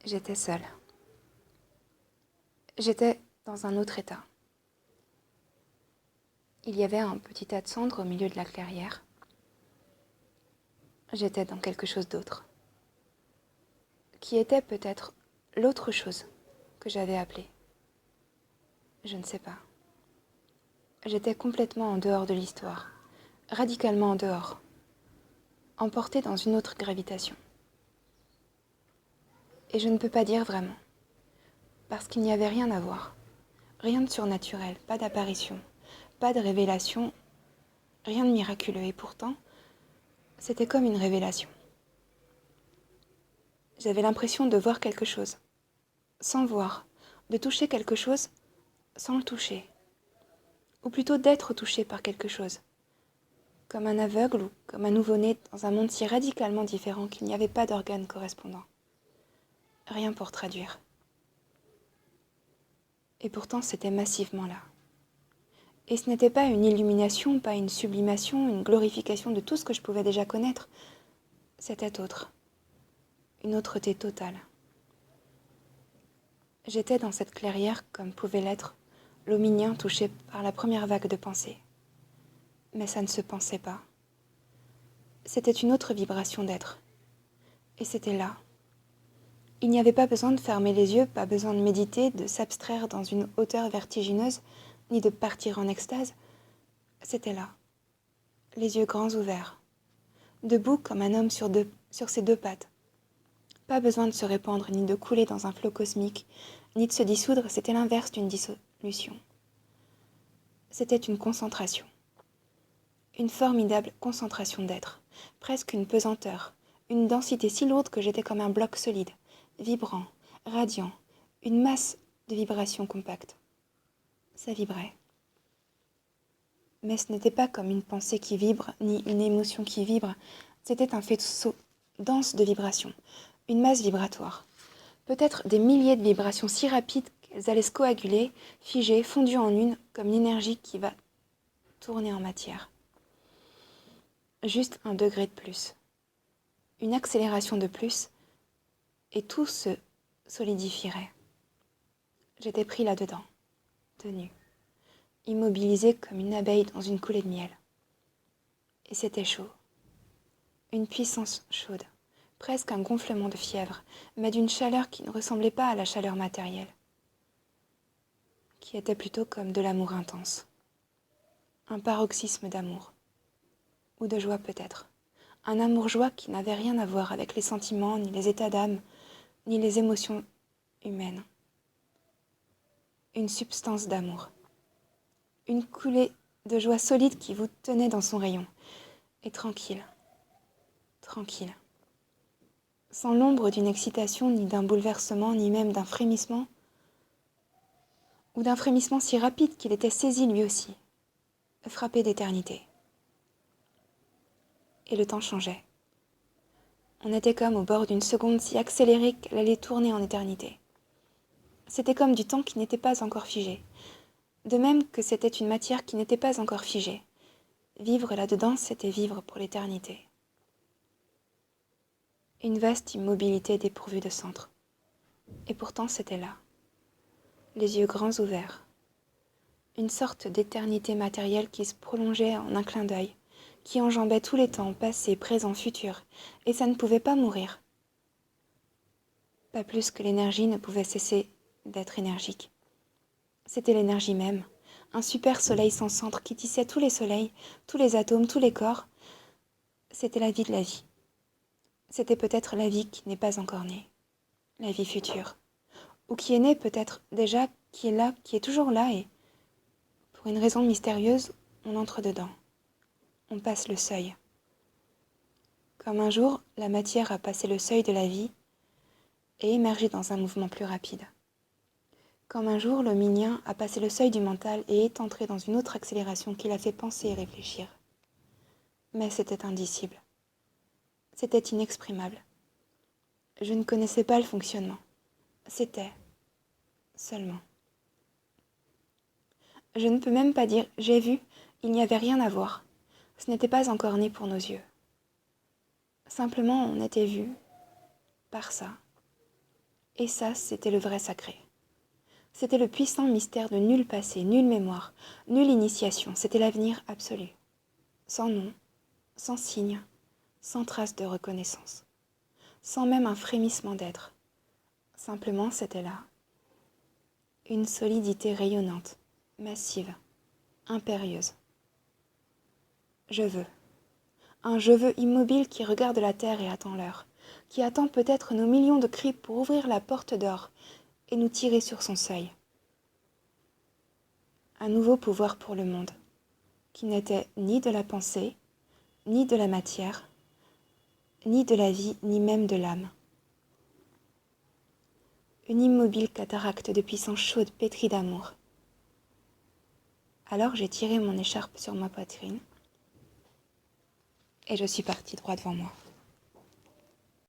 J'étais seule. J'étais dans un autre état. Il y avait un petit tas de cendres au milieu de la clairière. J'étais dans quelque chose d'autre, qui était peut-être l'autre chose que j'avais appelée. Je ne sais pas. J'étais complètement en dehors de l'histoire, radicalement en dehors, emportée dans une autre gravitation. Et je ne peux pas dire vraiment, parce qu'il n'y avait rien à voir, rien de surnaturel, pas d'apparition, pas de révélation, rien de miraculeux, et pourtant, c'était comme une révélation. J'avais l'impression de voir quelque chose, sans voir, de toucher quelque chose, sans le toucher, ou plutôt d'être touché par quelque chose, comme un aveugle ou comme un nouveau-né dans un monde si radicalement différent qu'il n'y avait pas d'organe correspondant. Rien pour traduire. Et pourtant c'était massivement là. Et ce n'était pas une illumination, pas une sublimation, une glorification de tout ce que je pouvais déjà connaître. C'était autre. Une aureté totale. J'étais dans cette clairière comme pouvait l'être l'hominien touché par la première vague de pensée. Mais ça ne se pensait pas. C'était une autre vibration d'être. Et c'était là. Il n'y avait pas besoin de fermer les yeux, pas besoin de méditer, de s'abstraire dans une hauteur vertigineuse, ni de partir en extase. C'était là, les yeux grands ouverts, debout comme un homme sur ses deux pattes. Pas besoin de se répandre, ni de couler dans un flot cosmique, ni de se dissoudre, c'était l'inverse d'une dissolution. C'était une concentration. Une formidable concentration d'être, presque une pesanteur, une densité si lourde que j'étais comme un bloc solide, vibrant, radiant, une masse de vibrations compactes. Ça vibrait. Mais ce n'était pas comme une pensée qui vibre, ni une émotion qui vibre, c'était un faisceau dense de vibrations, une masse vibratoire. Peut-être des milliers de vibrations si rapides qu'elles allaient se coaguler, figer, fondues en une, comme l'énergie qui va tourner en matière. Juste un degré de plus, une accélération de plus, et tout se solidifierait. J'étais pris là-dedans, tenu, immobilisé comme une abeille dans une coulée de miel. Et c'était chaud, une puissance chaude, presque un gonflement de fièvre, mais d'une chaleur qui ne ressemblait pas à la chaleur matérielle, qui était plutôt comme de l'amour intense, un paroxysme d'amour, ou de joie peut-être, un amour-joie qui n'avait rien à voir avec les sentiments, ni les états d'âme, ni les émotions humaines. Une substance d'amour, une coulée de joie solide qui vous tenait dans son rayon, et tranquille, tranquille, sans l'ombre d'une excitation, ni d'un bouleversement, ni même d'un frémissement, ou d'un frémissement si rapide qu'il était saisi lui aussi, frappé d'éternité. Et le temps changeait. On était comme au bord d'une seconde si accélérée qu'elle allait tourner en éternité. C'était comme du temps qui n'était pas encore figé, de même que c'était une matière qui n'était pas encore figée. Vivre là-dedans, c'était vivre pour l'éternité. Une vaste immobilité dépourvue de centre. Et pourtant c'était là, les yeux grands ouverts. Une sorte d'éternité matérielle qui se prolongeait en un clin d'œil, qui enjambait tous les temps, passé, présent, futur, et ça ne pouvait pas mourir. Pas plus que l'énergie ne pouvait cesser d'être énergique. C'était l'énergie même, un super soleil sans centre qui tissait tous les soleils, tous les atomes, tous les corps. C'était la vie de la vie. C'était peut-être la vie qui n'est pas encore née, la vie future, ou qui est née peut-être déjà, qui est là, qui est toujours là, et pour une raison mystérieuse, on entre dedans, on passe le seuil. Comme un jour, la matière a passé le seuil de la vie et émergé dans un mouvement plus rapide. Comme un jour, l'hominien a passé le seuil du mental et est entré dans une autre accélération qui l'a fait penser et réfléchir. Mais c'était indicible. C'était inexprimable. Je ne connaissais pas le fonctionnement. C'était seulement. Je ne peux même pas dire « j'ai vu », il n'y avait rien à voir. Ce n'était pas encore né pour nos yeux. Simplement, on était vu par ça. Et ça, c'était le vrai sacré. C'était le puissant mystère de nul passé, nulle mémoire, nulle initiation. C'était l'avenir absolu. Sans nom, sans signe, sans trace de reconnaissance. Sans même un frémissement d'être. Simplement, c'était là. Une solidité rayonnante, massive, impérieuse. Je veux. Un je veux immobile qui regarde la terre et attend l'heure, qui attend peut-être nos millions de cris pour ouvrir la porte d'or et nous tirer sur son seuil. Un nouveau pouvoir pour le monde, qui n'était ni de la pensée, ni de la matière, ni de la vie, ni même de l'âme. Une immobile cataracte de puissance chaude pétrie d'amour. Alors j'ai tiré mon écharpe sur ma poitrine et je suis partie droit devant moi.